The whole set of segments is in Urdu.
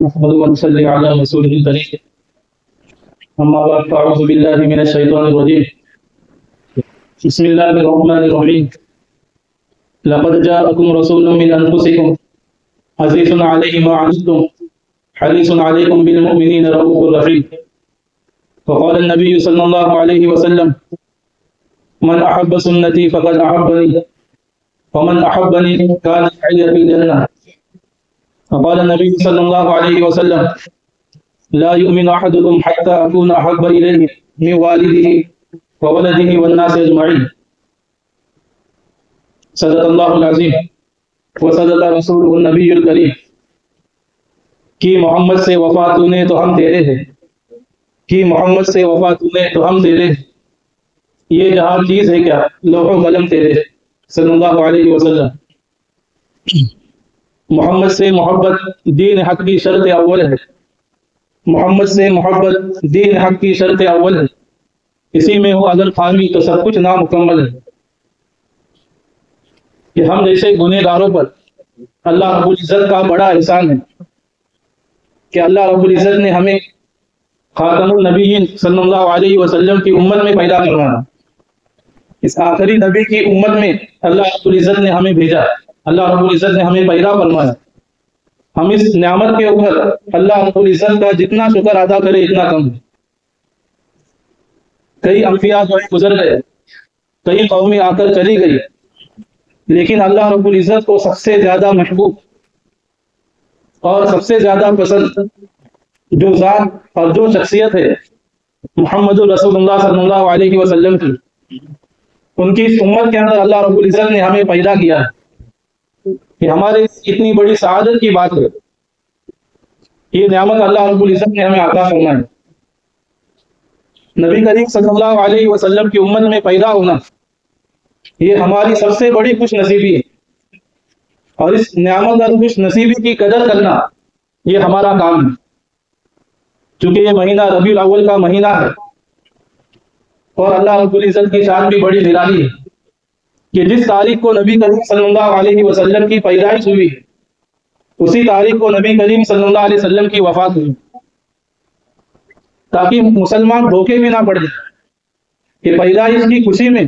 نحمده ونصلي على رسوله الكريم أما بعد فأعوذ بالله من الشيطان الرجيم بسم الله الرحمن الرحيم لقد جاءكم رسول من أنفسكم عزيز عليه ما عنتم حريص عليكم بالمؤمنين رؤوف رحيم. وقال النبي صلى الله عليه وسلم من أحب سنتي فقد أحبني ومن أحبني كان حي في الجنة. وقال النبي صلى الله عليه وسلم لا يؤمن أحدكم حتى أكون أحب إليه من والده وولده والناس أجمعين. صدق الله العظيم وصدق رسوله النبی الکریم. کہ محمد سے وفا تو نے تو ہم تیرے ہیں، کہ محمد سے وفا تو نے تو ہم تیرے ہیں، یہ جہاں چیز ہے کیا لوح و قلم تیرے صلی اللہ علیہ وسلم. محمد سے محبت دین حق کی شرط اول ہے، محمد سے محبت دین حق کی شرط اول ہے، اسی میں ہو اگر خامی تو سب کچھ نامکمل ہے. کہ ہم جیسے گنہگاروں پر اللہ رب العزت کا بڑا احسان ہے کہ اللہ رب العزت نے ہمیں خاتم النبیین صلی اللہ علیہ وسلم کی امت میں پیدا کروانا. اس آخری نبی کی امت میں اللہ رب العزت نے ہمیں بھیجا، اللہ رب العزت نے ہمیں پیدا فرمایا. ہم اس نعمت کے اوپر اللہ رب العزت کا جتنا شکر ادا کرے اتنا کم ہے. کئی انبیاء جو گزر گئے، کئی قومیں آ کر چلی گئی، لیکن اللہ رب العزت کو سب سے زیادہ محبوب اور سب سے زیادہ پسند جو ذات اور جو شخصیت ہے محمد رسول اللہ صلی اللہ علیہ وسلم کی، ان کی اس امت کے اندر اللہ رب العزت نے ہمیں پیدا کیا ہے. یہ ہمارے اتنی بڑی سعادت کی بات ہے، یہ نعمت اللہ رب العزت نے ہمیں عطا فرمائی. نبی کریم صلی اللہ علیہ وسلم کی امت میں پیدا ہونا یہ ہماری سب سے بڑی خوش نصیبی ہے، اور اس نعمت اور خوش نصیبی کی قدر کرنا یہ ہمارا کام ہے. چونکہ یہ مہینہ ربیع الاول کا مہینہ ہے اور اللہ رب العزت کی شان بھی بڑی نرالی ہے کہ جس تاریخ کو نبی کریم صلی اللہ علیہ وسلم کی پیدائش ہوئی اسی تاریخ کو نبی کریم صلی اللہ علیہ وسلم کی وفات ہوئی، تاکہ مسلمان دھوکے میں نہ پڑ جائے کہ پیدائش کی خوشی میں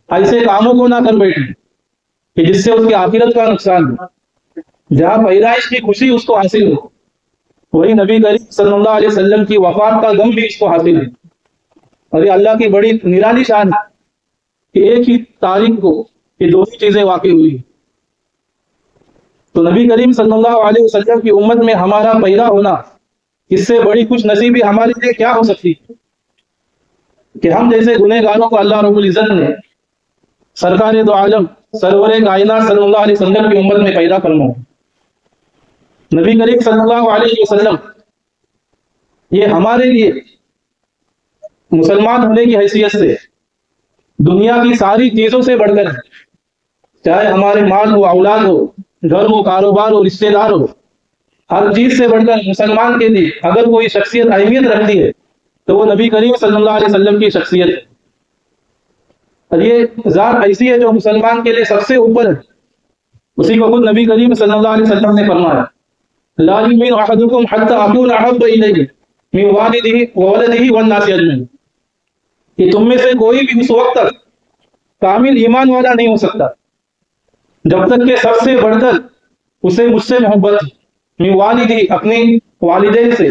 ایسے کاموں کو نہ کر بیٹھے کہ جس سے اس کی آخرت کا نقصان ہو. جہاں پیدائش کی خوشی اس کو حاصل ہو، وہی نبی کریم صلی اللہ علیہ وسلم کی وفات کا غم بھی اس کو حاصل ہے. اور یہ اللہ کی بڑی نرالی شان ہے کہ ایک ہی تاریخ کو یہ دونوں چیزیں واقع ہوئی. تو نبی کریم صلی اللہ علیہ وسلم کی امت میں ہمارا پیدا ہونا اس سے بڑی خوش نصیبی ہمارے لیے کیا ہو سکتی کہ ہم جیسے گنہگاروں کو اللہ رب العزت نے سرکار دو عالم سرور کائنات صلی اللہ علیہ وسلم کی امت میں پیدا کرنا. نبی کریم صلی اللہ علیہ وسلم یہ ہمارے لیے مسلمان ہونے کی حیثیت سے دنیا کی ساری چیزوں سے بڑھ کر، چاہے ہمارے مال ہو، اولاد ہو، گھر ہو، کاروبار ہو، رشتے دار ہو، ہر چیز سے بڑھ کر مسلمان کے لیے اگر کوئی شخصیت اہمیت رکھتی ہے تو وہ نبی کریم صلی اللہ علیہ وسلم کی شخصیت ہے. اور یہ ذات ایسی ہے جو مسلمان کے لیے سب سے اوپر ہے. اسی کو خود نبی کریم صلی اللہ علیہ وسلم نے فرمایا لا یؤمن احدکم حتی اکون احب الیہ من والدہ وولدہ والناس اجمعین. کہ تم میں سے کوئی بھی اس وقت تک کامل ایمان والا نہیں ہو سکتا جب تک کہ سب سے بڑھ کر اسے مجھ سے محبت ہے، من والدہ اپنے والدین سے،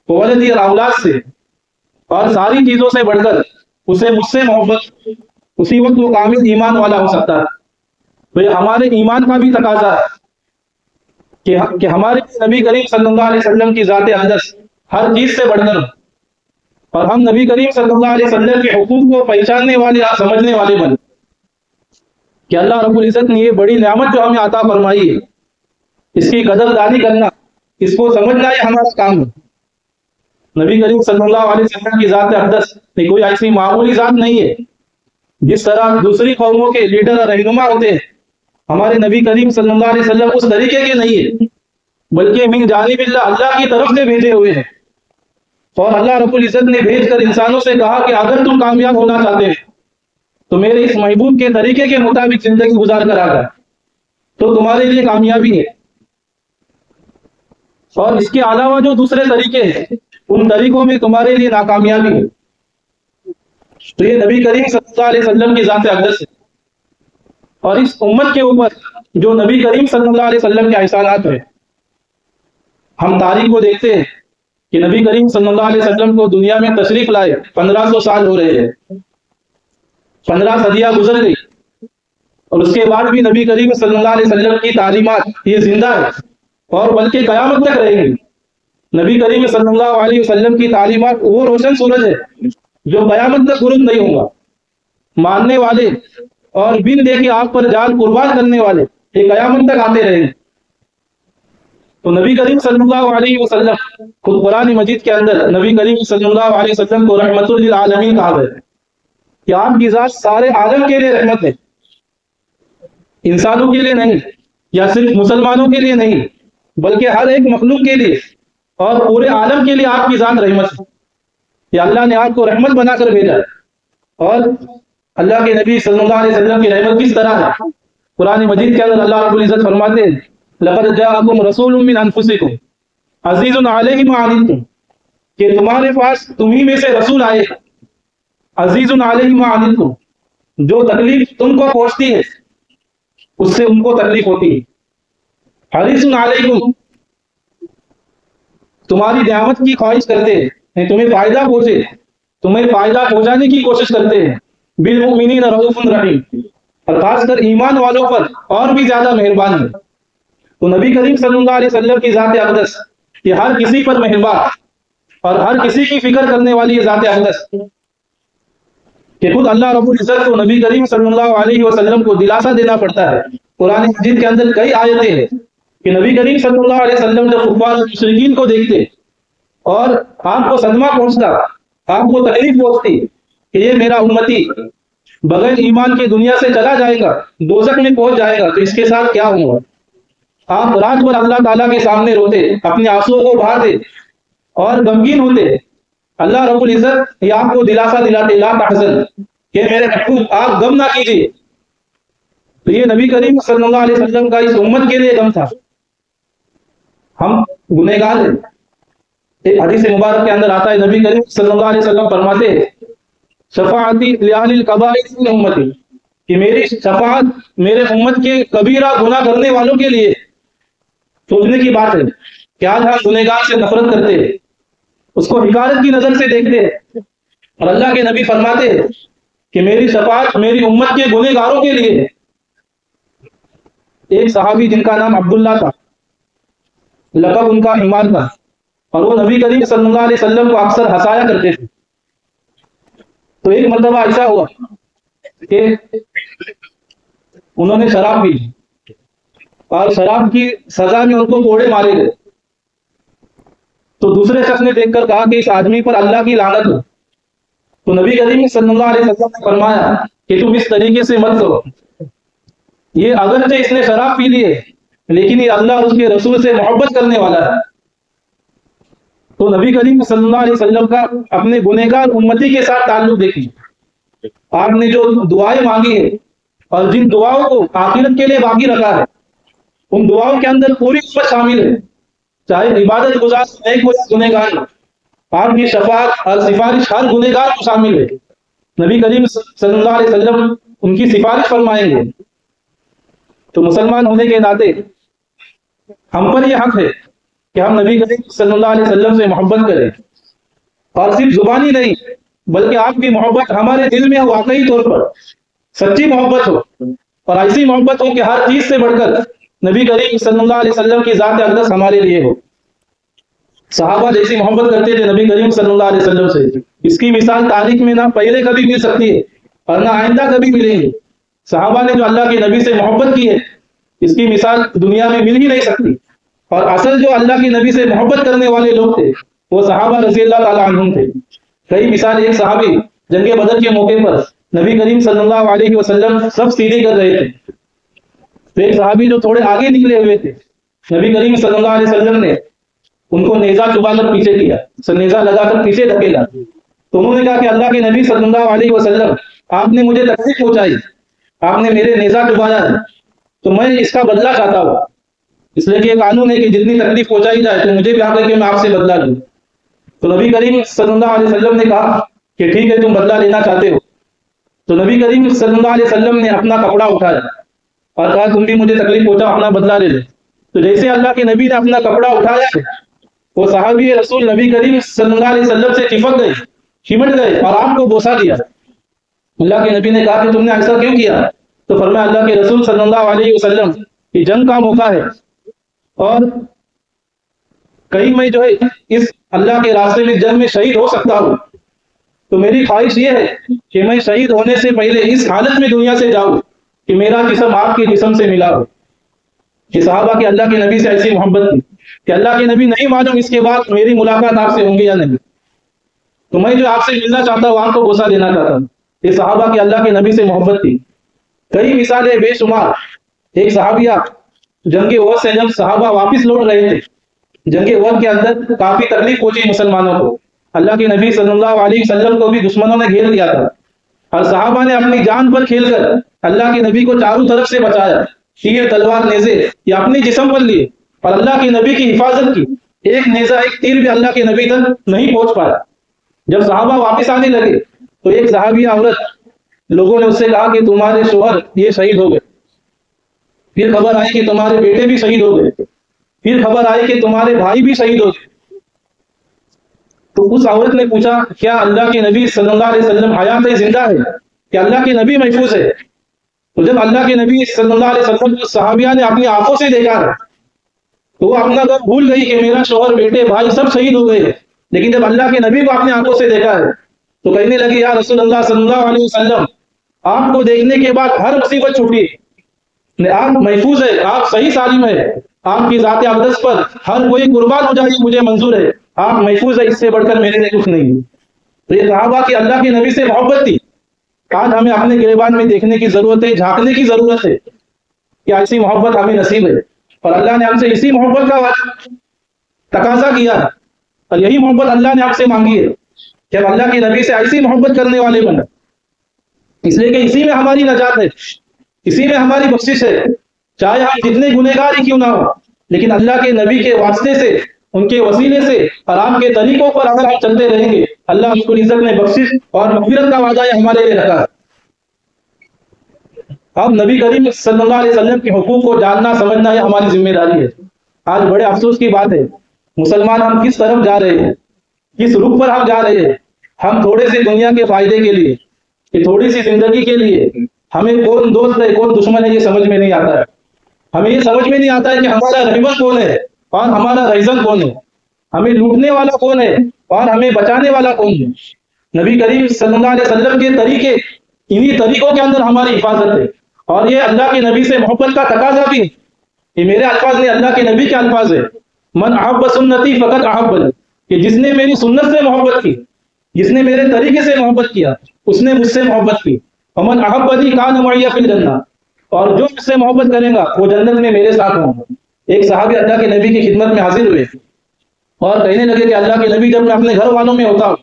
وولدہ اور اولاد سے، اور ساری چیزوں سے بڑھ کر اسے مجھ سے محبت، اسی وقت وہ کامل ایمان والا ہو سکتا ہے. تو یہ ہمارے ایمان کا بھی تقاضا ہے کہ ہمارے نبی کریم صلی اللہ علیہ وسلم کی ذات اقدس ہر چیز سے بڑھ کر، اور ہم نبی کریم صلی اللہ علیہ وسلم کے حقوق کو پہچاننے والے اور سمجھنے والے بنے کہ اللہ رب العزت نے یہ بڑی نعمت جو ہمیں عطا فرمائی ہے اس کی قدر دانی کرنا، اس کو سمجھنا یہ ہمارا کام ہے. نبی کریم صلی اللہ علیہ وسلم کی ذات اقدس کوئی ایسی معمولی ذات نہیں ہے. جس طرح دوسری قوموں کے لیڈر اور رہنما ہوتے ہیں، ہمارے نبی کریم صلی اللہ علیہ وسلم اس طریقے کے نہیں ہے، بلکہ من جانب اللہ، اللہ کی طرف سے بھیجے ہوئے ہیں. اور اللہ رب العزت نے بھیج کر انسانوں سے کہا کہ اگر تم کامیاب ہونا چاہتے ہیں تو میرے اس محبوب کے طریقے کے مطابق زندگی گزار کر آ گئے تو تمہارے لیے کامیابی ہے. اور اس کے علاوہ جو دوسرے طریقے ہیں ان طریقوں میں تمہارے لیے ناکامیابی ہے۔ تو یہ نبی کریم صلی اللہ علیہ وسلم کی ذات اقدس ہے، اور اس امت کے اوپر جو نبی کریم صلی اللہ علیہ وسلم کے احسانات ہیں۔ ہم تاریخ کو دیکھتے ہیں کہ نبی کریم صلی اللہ علیہ وسلم کو دنیا میں تشریف لائے 1500 سال ہو رہے ہیں، 15 صدیاں گزر گئی، اور اس کے بعد بھی نبی کریم صلی اللہ علیہ وسلم کی تعلیمات یہ زندہ ہے اور بلکہ قیامت تک رہیں گی۔ نبی کریم صلی اللہ علیہ وسلم کی تعلیمات وہ روشن سورج ہے جو قیامت تک غروب نہیں ہوگا۔ ماننے والے اور بن دے کے آپ پر جان قربان کرنے والے یہ قیامت تک آتے رہیں گے۔ تو نبی کریم صلی اللہ علیہ وسلم خود قرآن مجید کے اندر نبی کریم صلی اللہ علیہ وسلم کو رحمت للعالمین کہا گیا ہے کہ آپ کی ذات سارے عالم کے لیے رحمت ہے، انسانوں کے لیے نہیں، یا صرف مسلمانوں کے لیے نہیں، بلکہ ہر ایک مخلوق کے لیے اور پورے عالم کے لیے آپ کی ذات رحمت ہے۔ یا اللہ نے آپ کو رحمت بنا کر بھیجا ہے۔ اور اللہ کے نبی صلی اللہ علیہ وسلم کی رحمت کس طرح ہے؟ قرآن مجید کے اندر اللہ رب العزت فرماتے ہیں لقد جاءکم رسول من انفسکم عزیز علیہ ما عنتم، کہ تمہارے پاس تمہیں میں سے رسول آئے عزیز علیہ ما عنتم، جو تکلیف تم کو پہنچتی ہے اس سے ان کو تکلیف ہوتی ہے، حریص علیکم، تمہاری نعمت کی خواہش کرتے ہیں، تمہیں فائدہ پہنچے، تمہیں فائدہ پہنچانے کی کوشش کرتے ہیں، بالمؤمنین رؤوف رحیم، اور خاص کر ایمان والوں پر اور بھی زیادہ مہربان ہے۔ تو نبی کریم صلی اللہ علیہ وسلم کی ذات اقدس یہ ہر کسی پر مہربان اور ہر کسی کی فکر کرنے والی یہ ذات اقدس کہ خود اللہ رب العزت کو نبی کریم صلی اللہ علیہ وسلم کو دلاسا دینا پڑتا ہے۔ قرآن مجید کے اندر کئی آیتیں ہیں کہ نبی کریم صلی اللہ علیہ وسلم جب کفار مشرکین کو دیکھتے اور آپ کو صدمہ پہنچتا، آپ کو تکلیف پہنچتی کہ یہ میرا امتی بغیر ایمان کے دنیا سے چلا جائے گا، دوزخ میں پہنچ جائے گا، تو اس کے ساتھ کیا ہوگا؟ آپ رات بھر اللہ تعالیٰ کے سامنے روتے، اپنے آنسوؤں کو بہاتے اور غمگین ہوتے۔ اللہ رب العزت یہ آپ کو دلاسا دلاتے لا تحزن، کہ میرے محبوب آپ غم نہ کیجیے۔ تو یہ نبی کریم صلی اللہ علیہ وسلم کا اس امت کے لیے غم تھا۔ ہم گنہگار ہیں۔ ایک حدیث مبارک کے اندر آتا ہے نبی کریم صلی اللہ علیہ وسلم فرماتے ہیں شفاعتی لأہل الکبائر من امتی، کہ میری شفاعت میرے امت کے کبیرہ گناہ کرنے والوں کے لیے۔ سوچنے کی بات ہے کہ آج ہم گنہگار سے نفرت کرتے ہیں، اس کو حقارت کی نظر سے دیکھتے ہیں، اور اللہ کے نبی فرماتے ہیں کہ میری شفاعت میری امت کے گنہگاروں کے لیے۔ ایک صحابی جن کا نام عبداللہ تھا، لقب ان کا حمار تھا، اور وہ نبی کریم صلی اللہ علیہ وسلم کو اکثر ہنسایا کرتے تھے۔ تو ایک مرتبہ ایسا ہوا کہ انہوں نے شراب پی اور شراب کی سزا میں ان کو کوڑے مارے گئے۔ تو دوسرے شخص نے دیکھ کر کہا کہ اس آدمی پر اللہ کی لعنت ہو۔ تو نبی کریم صلی اللہ علیہ وسلم نے فرمایا کہ تم اس طریقے سے مت کرو، یہ اگرچہ اس نے شراب پی لی ہے لیکن یہ اللہ اس کے رسول سے محبت کرنے والا ہے۔ تو نبی کریم صلی اللہ علیہ وسلم کا اپنے گنہگار امتی کے ساتھ تعلق دیکھیے۔ آپ نے جو دعائیں مانگی ہیں اور جن دعاؤں کو آخرت کے لیے باقی رکھا ہے، ان دعاؤں کے اندر پوری امت شامل ہے، چاہے عبادت گزار نیک ہو یا گنہگار، آپ کی شفاعت اور سفارش ہر گنہگار کو شامل ہے۔ نبی کریم صلی اللہ علیہ وسلم ان کی سفارش فرمائیں گے۔ تو مسلمان ہونے کے ناطے ہم پر یہ حق ہے کہ ہم نبی کریم صلی اللہ علیہ وسلم سے محبت کریں، اور صرف زبانی نہیں بلکہ آپ کی محبت ہمارے دل میں واقعی طور پر سچی محبت ہو، اور ایسی محبت ہو کہ ہر چیز سے بڑھ کر نبی کریم صلی اللہ علیہ وسلم کی ذات اقدس ہمارے لیے ہو۔ صحابہ جیسی محبت کرتے تھے نبی کریم صلی اللہ علیہ وسلم سے، اس کی مثال تاریخ میں نہ پہلے کبھی مل سکتی ہے اور نہ آئندہ کبھی ملے گی۔ صحابہ نے جو اللہ کے نبی سے محبت کی ہے اس کی مثال دنیا میں مل ہی نہیں سکتی، اور اصل جو اللہ کے نبی سے محبت کرنے والے لوگ تھے وہ صحابہ رضی اللہ تعالیٰ عنہم تھے۔ کئی مثال، ایک صحابی جنگ بدر کے موقع پر نبی کریم صلی اللہ علیہ وسلم سب سیدھی کر رہے تھے، تو ایک صحابی جو تھوڑے آگے نکلے ہوئے تھے، نبی کریم صلی اللہ علیہ وسلم نے ان کو نیزہ چبا کر پیچھے کیا، نیزہ لگا کر پیچھے دھکیلا۔ تو انہوں نے کہا کہ اللہ کے نبی صلی اللہ علیہ وسلم آپ نے مجھے تکلیف پہنچائی، آپ نے میرے نیزہ چبایا ہے، تو میں اس کا بدلہ چاہتا ہوں۔ اس لیے کہ یہ قانون ہے کہ جتنی تکلیف پہنچائی جائے تو مجھے بھی آ کر کے میں آپ سے بدلہ لوں. تو نبی کریم صلی اللہ علیہ وسلم نے کہا کہ ٹھیک ہے تم بدلہ لینا چاہتے ہو. تو نبی کریم صلی اللہ علیہ وسلم نے اپنا کپڑا اٹھایا اور کہا تم بھی مجھے تکلیف پہنچا اپنا بدلہ لے لے. تو جیسے اللہ کے نبی نے اپنا کپڑا اٹھایا وہ صحابی رسول نبی کریم صلی اللہ علیہ وسلم سے چپک گئے, چمٹ گئے اور آپ کو بوسا دیا. اللہ کے نبی نے کہا کہ تم نے ایسا کیوں کیا؟ تو فرمایا اللہ کے رسول صلی اللہ علیہ وسلم یہ جنگ کا موقع ہے اور کہیں میں جو ہے اس اللہ کے راستے میں جنگ میں شہید ہو سکتا ہوں, تو میری خواہش یہ ہے کہ میں شہید ہونے سے پہلے اس حالت میں دنیا سے جاؤں کہ میرا جسم آپ کے جسم سے ملا ہو. کہ صحابہ کے اللہ کے نبی سے ایسی محبت تھی کہ اللہ کے نبی نہیں معلوم اس کے بعد میری ملاقات آپ سے ہوں گی یا نہیں, تو میں جو آپ سے ملنا چاہتا ہوں آپ کو بوسا دینا چاہتا ہوں. یہ صحابہ کے اللہ کے نبی سے محبت تھی. کئی مثالیں بے شمار. ایک صحابیہ جنگ احد سے جب صحابہ واپس لوٹ رہے تھے, جنگ احد کے اندر کافی تکلیف پہنچی مسلمانوں کو. اللہ کے نبی صلی اللہ علیہ وسلم کو بھی دشمنوں نے گھیر لیا تھا اور صحابہ نے اپنی جان پر کھیل کر اللہ کے نبی کو چاروں طرف سے بچایا. تیر تلوار نیزے یہ اپنے جسم پر لیے اور اللہ کے نبی کی حفاظت کی. ایک نیزہ ایک تیر بھی اللہ کے نبی تک نہیں پہنچ پایا. جب صحابہ واپس آنے لگے تو ایک صحابیہ عورت لوگوں نے اس سے کہا کہ تمہارے شوہر یہ شہید ہو گئے. پھر خبر آئی کہ تمہارے بیٹے بھی شہید ہو گئے. پھر خبر آئی کہ تمہارے بھائی بھی شہید ہو گئے. تو اس عورت نے پوچھا کیا اللہ کے نبی صلی اللہ علیہ وسلم حیات زندہ ہے, کیا اللہ کے نبی محفوظ ہے؟ تو جب اللہ کے نبی صلی اللہ علیہ وسلم کو صحابیہ نے اپنی آنکھوں سے دیکھا ہے تو وہ اپنا غم بھول گئی کہ میرا شوہر بیٹے بھائی سب شہید ہو گئے. لیکن جب اللہ کے نبی کو اپنی آنکھوں سے دیکھا ہے تو کہنے لگی یا رسول اللہ صلی اللہ علیہ وسلم آپ کو دیکھنے کے بعد ہر مصیبت چھوٹی, آپ محفوظ ہے, آپ صحیح سالم ہے, آپ کی ذات اقدس پر ہر کوئی قربان ہو جائے مجھے منظور ہے, آپ محفوظ ہے, اس سے بڑھ کر میرے لیے کچھ نہیں. تو یہ صحابہ کی اللہ کے نبی سے محبت تھی. آج ہمیں اپنے گریبان میں دیکھنے کی ضرورت ہے, جھانکنے کی ضرورت ہے کہ ایسی محبت ہمیں نصیب ہے. اور اللہ نے ہم سے اسی محبت کا تقاضا کیا ہے اور یہی محبت اللہ نے آپ سے مانگی ہے کہ ہم اللہ کے نبی سے ایسی محبت کرنے والے بنے. اس لیے کہ اسی میں ہماری نجات ہے, اسی میں ہماری بخشش ہے. چاہے ہم جتنے گنہگار ہی کیوں نہ ہو, لیکن اللہ کے نبی کے واسطے سے, ان کے وسیلے سے اور آپ کے طریقوں پر اگر ہم چلتے رہیں گے اللہ رب العزت نے بخشش اور مغفرت کا وعدہ ہمارے لیے رکھا ہے. اب نبی کریم صلی اللہ علیہ وسلم کے حقوق کو جاننا سمجھنا یہ ہماری ذمہ داری ہے. آج بڑے افسوس کی بات ہے مسلمان ہم کس طرف جا رہے ہیں, کس رخ پر ہم جا رہے ہیں. ہم تھوڑے سے دنیا کے فائدے کے لیے, کہ تھوڑی سی زندگی کے لیے ہمیں کون دوست ہے کون دشمن ہے یہ سمجھ میں نہیں آتا ہے. ہمیں یہ سمجھ میں نہیں آتا ہے کہ ہمارا رحمت کون ہے اور ہمارا رحزن کون ہے, ہمیں لوٹنے والا کون ہے اور ہمیں بچانے والا کون ہے. نبی کریم صلی اللہ علیہ وسلم کے طریقے, انہی طریقوں کے اندر ہماری حفاظت ہے. اور یہ اللہ کے نبی سے محبت کا تقاضا بھی, یہ میرے الفاظ نہیں اللہ کے نبی کے الفاظ ہے. من احب سنتی فقط احبنی, کہ جس نے میری سنت سے محبت کی, جس نے میرے طریقے سے محبت کیا اس نے مجھ سے محبت کی. ومن احبنی کان معی فی الجنہ, اور جو مجھ سے محبت کرے گا وہ جنت میں میرے ساتھ ہوں گا. ایک صحابی اللہ کے نبی کی خدمت میں حاضر ہوئے اور کہنے لگے کہ اللہ کے نبی جب میں اپنے گھر والوں میں ہوتا ہوں,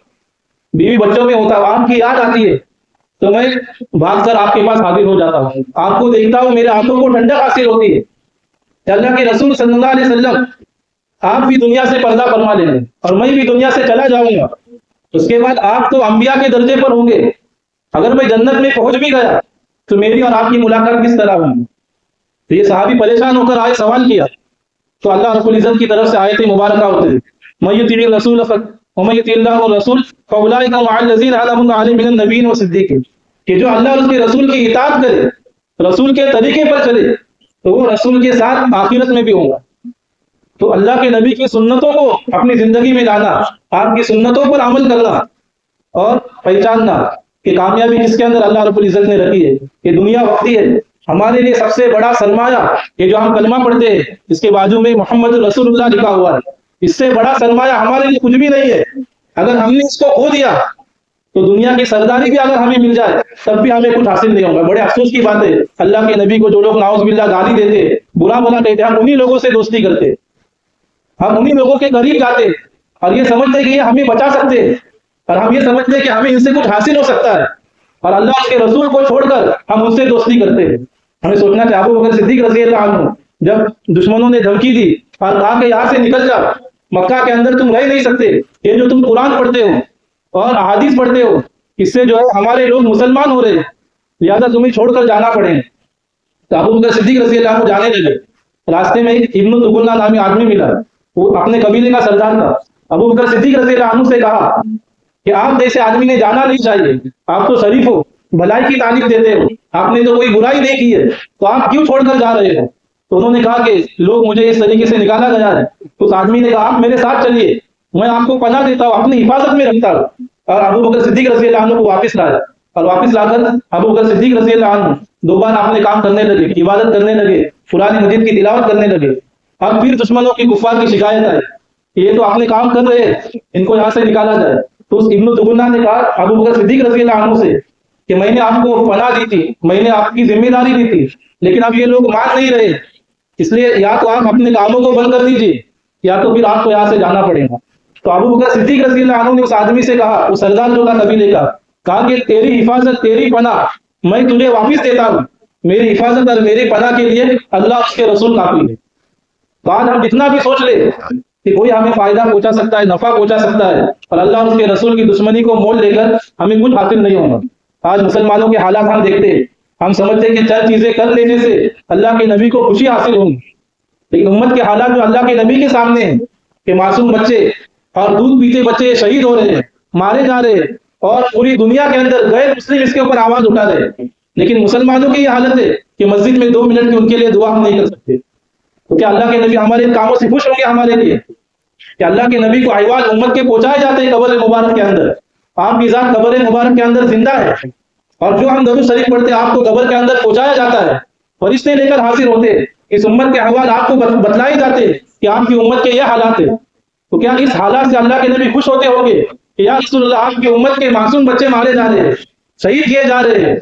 بیوی بچوں میں ہوتا ہوں, آپ کی یاد آتی ہے تو میں بھاگ کر آپ کے پاس حاضر ہو جاتا ہوں, آپ کو دیکھتا ہوں میرے ہاتھوں کو ٹھنڈک حاصل ہوتی ہے. اللہ کے رسول صلی اللہ علیہ وسلم آپ بھی دنیا سے پردہ فرما لیں گے اور میں بھی دنیا سے چلا جاؤں گا. اس کے بعد آپ تو انبیاء کے درجے پر ہوں گے, اگر میں جنت میں پہنچ بھی گیا تو میری اور آپ کی ملاقات کس طرح ہوگی. تو یہ صحابی پریشان ہو کر آئے, سوال کیا تو اللہ رب العزت کی طرف سے آیت مبارکہ ہوتی ہے من یطیع الرسول ومن یطیع اللہ والرسول فاولئک مع الذین انعم اللہ علیہم من النبیین والصدیقین, کہ جو اللہ اور اس کے رسول کی اطاعت کرے, رسول کے طریقے پر چلے تو وہ رسول کے ساتھ آخرت میں بھی ہوگا. تو اللہ کے نبی کی سنتوں کو اپنی زندگی میں لانا, آپ کی سنتوں پر عمل کرنا اور پہچاننا کہ کامیابی جس کے اندر اللہ رب العزت نے رکھی ہے. یہ دنیا وقتی ہے, ہمارے لیے سب سے بڑا سرمایہ یہ جو ہم کلمہ پڑھتے ہیں اس کے بازو میں محمد رسول اللہ لکھا ہوا ہے, اس سے بڑا سرمایہ ہمارے لیے کچھ بھی نہیں ہے. اگر ہم نے اس کو کھو دیا تو دنیا کی سرداری بھی اگر ہمیں مل جائے تب بھی ہمیں کچھ حاصل نہیں ہوگا. بڑے افسوس کی بات ہے اللہ کے نبی کو جو لوگ نعوذ باللہ گالی دیتے, برا بلا کہتے, ہم انہی لوگوں سے دوستی کرتے, ہم انہی لوگوں کے قریب جاتے اور یہ سمجھتے کہ یہ ہمیں بچا سکتے اور ہم یہ سمجھتے کہ ہمیں ان سے کچھ حاصل ہو سکتا ہے, اور اللہ اس کے رسول کو چھوڑ کر ہم ان سے دوستی کرتے ہیں. ہمیں سوچنا چاہیے ابو بکر صدیق رضی اللہ عنہ جب دشمنوں نے دھمکی دی اور کہا کہ یہاں سے نکل جا، مکہ کے اندر تم رہ نہیں سکتے، یہ جو تم قرآن پڑھتے ہو اور احادیث پڑھتے ہو اس سے جو ہے ہمارے لوگ مسلمان ہو رہے ہیں، لہٰذا تمہیں چھوڑ کر جانا پڑے۔ تو ابو بکر صدیق رضی اللہ عنہ جانے لگے۔ راستے میں ابن تغلہ نامی آدمی ملا، وہ اپنے قبیلے کا سردار تھا۔ ابو بکر صدیق رضی اللہ عنہ سے کہا کہ آپ جیسے آدمی نے جانا نہیں چاہیے، آپ تو شریف ہو، بھلائی کی تعریف دیتے ہو، آپ نے تو کوئی برائی نہیں کی ہے، تو آپ کیوں چھوڑ کر جا رہے ہو؟ تو انہوں نے کہا کہ لوگ مجھے اس طریقے سے نکالا گیا ہے۔ تو اس آدمی نے کہا آپ میرے ساتھ چلیے، میں آپ کو پناہ دیتا ہوں، اپنی حفاظت میں رکھتا ہوں۔ اور ابو بکر صدیق رضی اللہ عنہ کو واپس لایا، اور واپس لا کر ابو بکر صدیق رضی اللہ عنہ دوبارہ اپنے کام کرنے لگے، عبادت کرنے لگے، قرآن مجید کی تلاوت کرنے لگے۔ اب پھر دشمنوں کی کفار کی شکایت آئی، یہ تو اپنے کام کر رہے ہیں، ان کو یہاں سے نکالا جائے۔ تو اس ابن تغلہ نے کہا ابو بکر صدیق رضی اللہ عنہ سے کہ میں نے آپ کو پناہ دی تھی، میں نے آپ کی ذمہ داری دی تھی، لیکن اب یہ لوگ مان نہیں رہے، اس لیے یا تو آپ اپنے کاموں کو بند کر دیجیے یا تو پھر آپ کو یہاں سے جانا پڑے گا۔ تو ابو بکر صدیق رضی اللہ عنہ نے اس آدمی سے کہا، وہ سردار جو تھا قبیلے کا، کہا کہ تیری حفاظت، تیری پناہ میں تجھے واپس دیتا ہوں، میری حفاظت اور میری پناہ کے لیے اللہ اس کے رسول کافی ہے۔ تو آج ہم جتنا بھی سوچ لے کہ کوئی ہمیں فائدہ پہنچا سکتا ہے، نفع پہنچا سکتا ہے، اور اللہ اور اس کے رسول کی دشمنی کو مول لے کر ہمیں کچھ حاصل نہیں ہوگا۔ آج مسلمانوں کے حالات ہم دیکھتے ہیں، ہم سمجھتے ہیں کہ چند چیزیں کر لینے سے اللہ کے نبی کو خوشی حاصل ہوگی، لیکن امت کے حالات جو اللہ کے نبی کے سامنے ہیں کہ معصوم بچے اور دودھ پیتے بچے شہید ہو رہے ہیں، مارے جا رہے ہیں، اور پوری دنیا کے اندر غیر مسلم اس کے اوپر آواز اٹھا رہے ہیں، لیکن مسلمانوں کی یہ حالت ہے کہ مسجد میں 2 منٹ کی ان کے لیے دعا ہم نہیں کر سکتے۔ تو کیا اللہ کے نبی ہمارے ان کاموں سے خوش ہوں گے ہمارے لیے؟ کہ اللہ کے نبی کو احوال امت کے پہنچائے جاتے ہیں قبر مبارک کے اندر، آپ کی ذات قبر مبارک کے اندر زندہ ہے، اور جو ہم درود شریف پڑھتے ہیں آپ کو قبر کے اندر پہنچایا جاتا ہے، فرشتے لے کر حاضر ہوتے ہیں، اس امت کے احوال آپ کو بتلائے جاتے ہیں کہ آپ کی امت کے یہ حالات ہیں۔ تو کیا اس حالات سے اللہ کے نبی خوش ہوتے ہوں گے کہ یا رسول اللہ آپ کی امت کے معصوم بچے مارے جا رہے ہیں، شہید کیے جا رہے ہیں،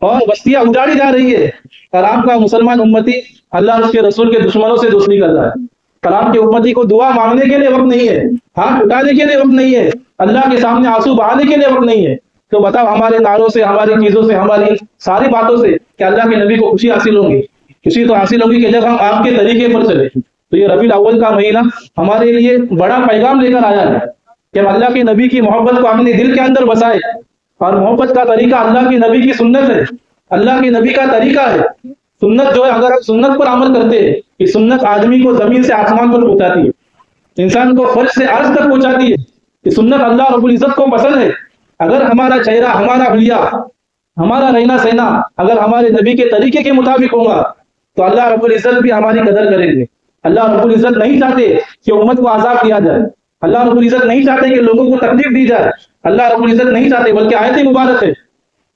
اور بستیاں اجاڑی جا رہی ہے، اور آپ کا مسلمان امتی اللہ اور اس کے رسول کے دشمنوں سے دوستی کر رہا ہے؟ اور آپ کے امتی کو دعا مانگنے کے لیے وقت نہیں ہے، ہاتھ اٹھانے کے لیے وقت نہیں ہے، اللہ کے سامنے آنسو بہانے کے لیے وقت نہیں ہے۔ تو بتاؤ ہمارے نعروں سے، ہماری چیزوں سے، ہماری ساری باتوں سے کہ اللہ کے نبی کو خوشی حاصل ہوگی؟ خوشی تو حاصل ہوگی کہ جب ہم آپ کے طریقے پر چلیں۔ تو یہ ربیع الاول کا مہینہ ہمارے لیے بڑا پیغام لے کر آیا ہے کہ ہم اللہ کے نبی کی محبت کو اپنے دل کے اندر بسائے، اور محبت کا طریقہ اللہ کے نبی کی سنت ہے، اللہ کے نبی کا طریقہ ہے۔ سنت جو ہے، اگر ہم سنت پر عمل کرتے ہیں، یہ سنت آدمی کو زمین سے آسمان پر پہنچاتی ہے، انسان کو فرش سے عرش تک پہنچاتی ہے۔ یہ سنت اللہ رب العزت کو پسند ہے۔ اگر ہمارا چہرہ، ہمارا حلیہ، ہمارا رہنا سہنا اگر ہمارے نبی کے طریقے کے مطابق ہوگا تو اللہ رب العزت بھی ہماری قدر کریں گے۔ اللہ رب العزت نہیں چاہتے کہ امت کو عذاب دیا جائے، اللہ رب العزت نہیں چاہتے کہ لوگوں کو تکلیف دی جائے، اللہ رب العزت نہیں چاہتے، بلکہ آیت مبارک ہے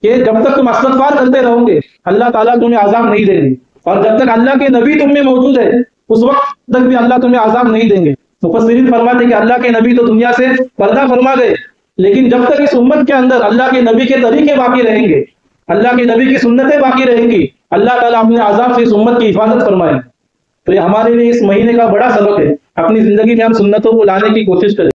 کہ جب تک تم استغفار کرتے رہو گے اللہ تعالیٰ تمہیں عذاب نہیں دیں گے، اور جب تک اللہ کے نبی تم میں موجود ہے اس وقت تک بھی اللہ تمہیں عذاب نہیں دیں گے۔ مفسرین فرماتے ہیں کہ اللہ کے نبی تو دنیا سے پردہ فرما گئے، لیکن جب تک اس امت کے اندر اللہ کے نبی کے طریقے باقی رہیں گے، اللہ کے نبی کی سنتیں باقی رہیں گی، اللہ تعالیٰ اپنے عذاب سے اس امت کی حفاظت فرمائے۔ تو یہ ہمارے لیے اس مہینے کا بڑا سبق ہے، اپنی زندگی میں ہم سنتوں کو لانے کی کوشش کریں۔